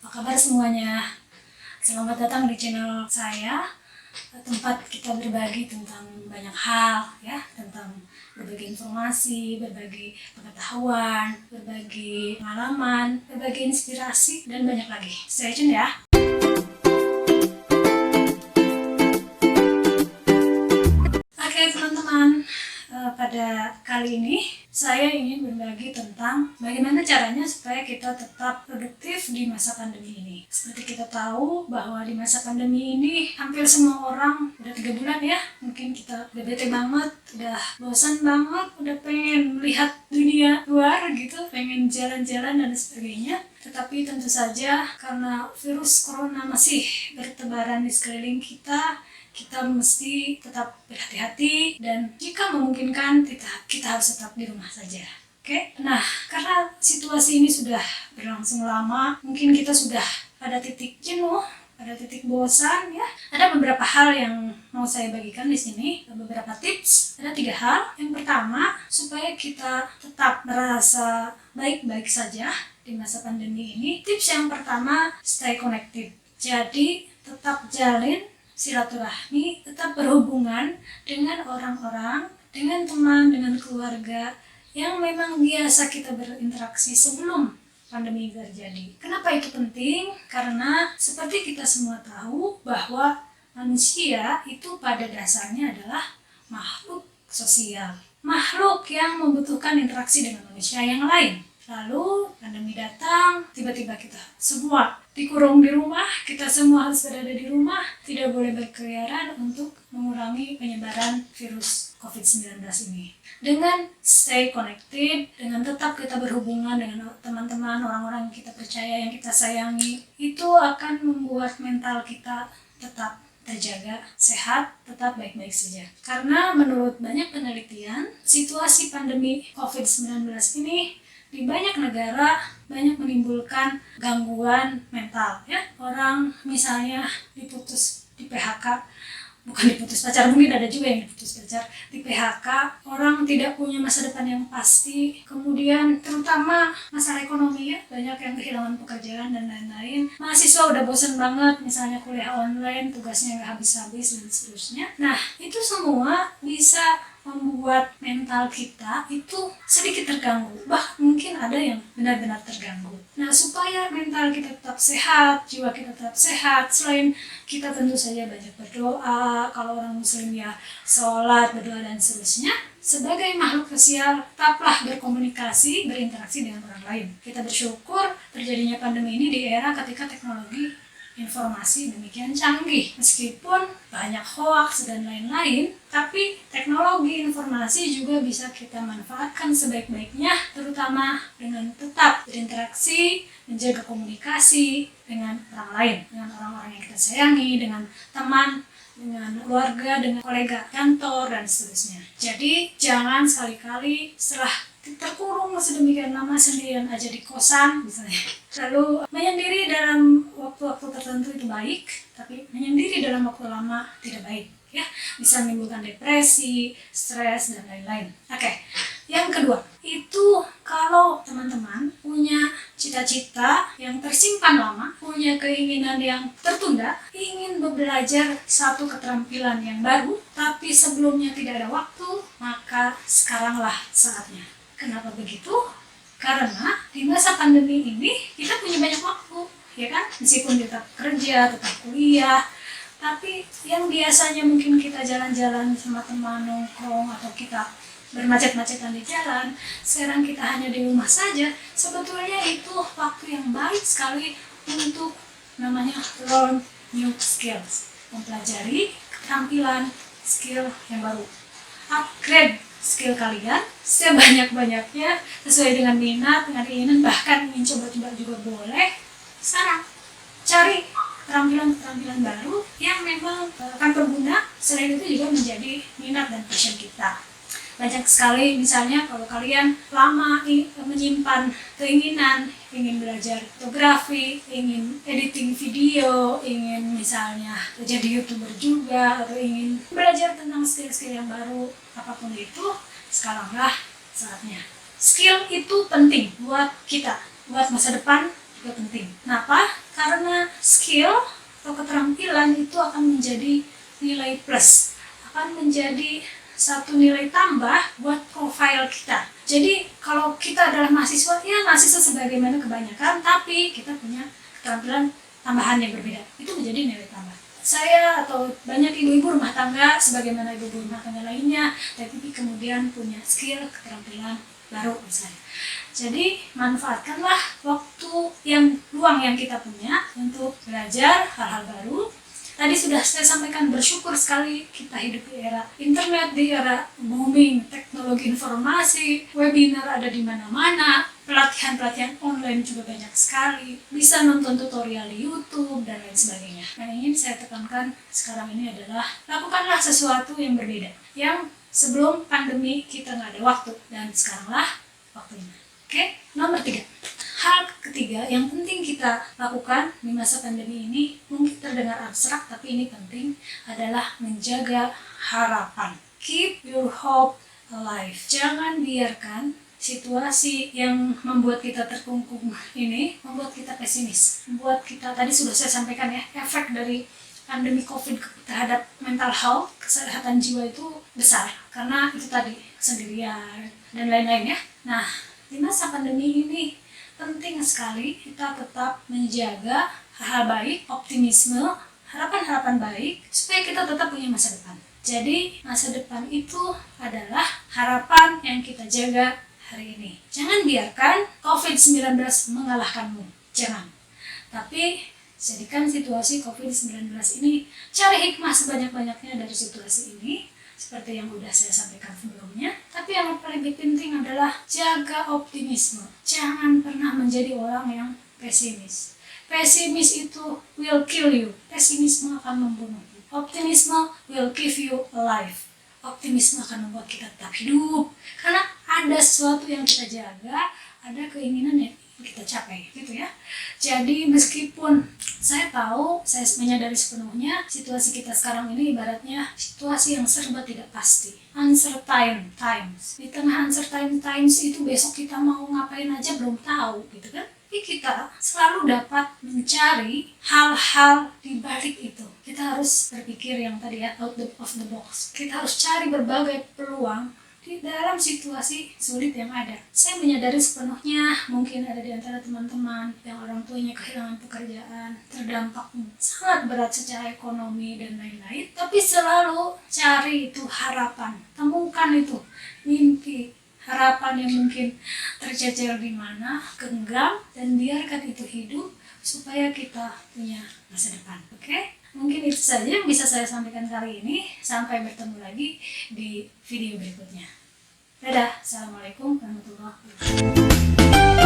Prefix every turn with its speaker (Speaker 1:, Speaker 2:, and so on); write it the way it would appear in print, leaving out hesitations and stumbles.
Speaker 1: Apa kabar semuanya? Selamat datang di channel saya, tempat kita berbagi tentang banyak hal ya, tentang berbagi informasi, berbagi pengetahuan, berbagi pengalaman, berbagi inspirasi, dan banyak lagi. Stay tune ya. Oke teman-teman, pada kali ini saya ingin berbagi tentang bagaimana caranya supaya kita tetap produktif di masa pandemi ini. Seperti kita tahu bahwa di masa pandemi ini hampir semua orang udah 3 bulan ya, mungkin kita udah bete banget, udah bosan banget, udah pengen melihat dunia luar gitu, pengen jalan-jalan dan sebagainya. Tetapi tentu saja karena virus corona masih bertebaran di sekeliling kita mesti tetap berhati-hati dan jika memungkinkan kita harus tetap di rumah saja. Oke? Nah, karena situasi ini sudah berlangsung lama, mungkin kita sudah pada titik jenuh, pada titik bosan ya. Ada beberapa hal yang mau saya bagikan di sini, beberapa tips. Ada 3 hal. Yang pertama, supaya kita tetap merasa baik-baik saja di masa pandemi ini. Tips yang pertama, stay connected. Jadi, tetap jalin silaturahmi, tetap berhubungan dengan orang-orang, dengan teman, dengan keluarga yang memang biasa kita berinteraksi sebelum pandemi terjadi. Kenapa itu penting? Karena seperti kita semua tahu bahwa manusia itu pada dasarnya adalah makhluk sosial, makhluk yang membutuhkan interaksi dengan manusia yang lain. Lalu pandemi datang, tiba-tiba kita semua dikurung di rumah, kita semua harus berada di rumah, tidak boleh berkeliaran untuk mengurangi penyebaran virus COVID-19 ini. Dengan stay connected, dengan tetap kita berhubungan dengan teman-teman, orang-orang yang kita percaya, yang kita sayangi, itu akan membuat mental kita tetap terjaga, sehat, tetap baik-baik saja. Karena menurut banyak penelitian, situasi pandemi COVID-19 ini di banyak negara banyak menimbulkan gangguan mental ya. Orang misalnya diputus, di PHK, bukan diputus pacar, mungkin ada juga yang diputus pacar, di PHK, orang tidak punya masa depan yang pasti, kemudian terutama masalah ekonomi ya, banyak yang kehilangan pekerjaan dan lain-lain. Mahasiswa udah bosan banget, misalnya kuliah online, tugasnya nggak habis-habis dan seterusnya. Nah, itu semua bisa membuat mental kita itu sedikit terganggu, bahkan mungkin ada yang benar-benar terganggu. Nah, supaya mental kita tetap sehat, jiwa kita tetap sehat, selain kita tentu saja banyak berdoa, kalau orang muslim ya sholat, berdoa dan seterusnya, sebagai makhluk sosial tetaplah berkomunikasi, berinteraksi dengan orang lain. Kita bersyukur terjadinya pandemi ini di era ketika teknologi informasi demikian canggih. Meskipun banyak hoaks dan lain-lain, tapi teknologi informasi juga bisa kita manfaatkan sebaik-baiknya, terutama dengan tetap berinteraksi, menjaga komunikasi dengan orang lain, dengan orang-orang yang kita sayangi, dengan teman, dengan keluarga, dengan kolega kantor, dan seterusnya. Jadi, jangan sekali-kali setelah terkurung sedemikian lama sendirian aja di kosan misalnya, lalu menyendiri dalam waktu-waktu tertentu itu baik, tapi menyendiri dalam waktu lama tidak baik ya, bisa menimbulkan depresi, stres dan lain-lain. Oke. Yang kedua, itu kalau teman-teman punya cita-cita yang tersimpan lama, punya keinginan yang tertunda, ingin belajar satu keterampilan yang baru, tapi sebelumnya tidak ada waktu, maka sekaranglah saatnya. Kenapa begitu? Karena di masa pandemi ini kita punya banyak waktu, ya kan? Meskipun kita kerja, tetap kuliah, tapi yang biasanya mungkin kita jalan-jalan sama teman, nongkrong, atau kita bermacet-macetan di jalan, sekarang kita hanya di rumah saja. Sebetulnya itu waktu yang baik sekali untuk namanya learn new skills, mempelajari keterampilan skill yang baru, upgrade skill kalian sebanyak-banyaknya sesuai dengan minat, dengan keinginan, bahkan ingin coba-coba juga boleh. Sekarang cari keterampilan-keterampilan baru yang memang akan berguna, selain itu juga menjadi minat dan passion kita. Banyak sekali, misalnya kalau kalian lama menyimpan keinginan, ingin belajar fotografi, ingin editing video, ingin misalnya jadi YouTuber juga, atau ingin belajar tentang skill-skill yang baru, apapun itu, sekaranglah saatnya. Skill itu penting buat kita, buat masa depan juga penting. Kenapa? skill atau keterampilan itu akan menjadi nilai plus, akan menjadi satu nilai tambah buat profil kita. Jadi kalau kita adalah mahasiswa, ya mahasiswa sebagaimana kebanyakan, tapi kita punya keterampilan tambahan yang berbeda, itu menjadi nilai tambah. Saya atau banyak ibu-ibu rumah tangga sebagaimana ibu-ibu rumah tangga lainnya, tapi kemudian punya skill, keterampilan baru misalnya. Jadi manfaatkanlah waktu yang luang yang kita punya untuk belajar hal-hal baru. Tadi sudah saya sampaikan, bersyukur sekali kita hidup di era internet, di era booming teknologi informasi, webinar ada di mana-mana, pelatihan-pelatihan online juga banyak sekali, bisa nonton tutorial di YouTube dan lain sebagainya. Yang ingin saya tekankan sekarang ini adalah lakukanlah sesuatu yang berbeda, yang sebelum pandemi kita nggak ada waktu, dan sekaranglah waktunya. Oke, nomor 3. Hal ketiga yang penting kita lakukan di masa pandemi ini, mungkin terdengar abstrak tapi ini penting, adalah menjaga harapan. Keep your hope alive. Jangan biarkan situasi yang membuat kita terkungkung ini membuat kita pesimis, membuat kita, tadi sudah saya sampaikan ya, efek dari pandemi COVID terhadap mental health, kesehatan jiwa itu besar karena itu tadi sendirian dan lain-lain ya. Nah, di masa pandemi ini penting sekali kita tetap menjaga hal-hal baik, optimisme, harapan-harapan baik, supaya kita tetap punya masa depan. Jadi masa depan itu adalah harapan yang kita jaga hari ini. Jangan biarkan COVID-19 mengalahkanmu, jangan. Tapi jadikan situasi COVID-19 ini, cari hikmah sebanyak-banyaknya dari situasi ini, seperti yang udah saya sampaikan sebelumnya. Tapi yang paling penting adalah jaga optimisme. Jangan pernah menjadi orang yang pesimis. Pesimis itu will kill you. Pesimisme akan membunuhmu. Optimisme will keep you alive. Optimisme akan membuat kita tetap hidup. Karena ada sesuatu yang kita jaga, ada keinginan yang kita capai, gitu ya. Jadi meskipun saya tahu, saya menyadari sepenuhnya situasi kita sekarang ini ibaratnya situasi yang serba tidak pasti, uncertain times. Di tengah uncertain times itu besok kita mau ngapain aja belum tahu, gitu kan. Tapi kita selalu dapat mencari hal-hal di balik itu. Kita harus berpikir yang tadi ya, out of the box. Kita harus cari berbagai peluang di dalam situasi sulit yang ada. Saya menyadari sepenuhnya mungkin ada di antara teman-teman yang orang tuanya kehilangan pekerjaan, terdampak sangat berat secara ekonomi dan lain-lain, tapi selalu cari itu harapan, temukan itu mimpi, harapan yang mungkin tercecer di mana, genggam, dan biarkan itu hidup supaya kita punya masa depan. Oke? Mungkin itu saja yang bisa saya sampaikan kali ini. Sampai bertemu lagi di video berikutnya. Dadah, Assalamualaikum warahmatullahi wabarakatuh.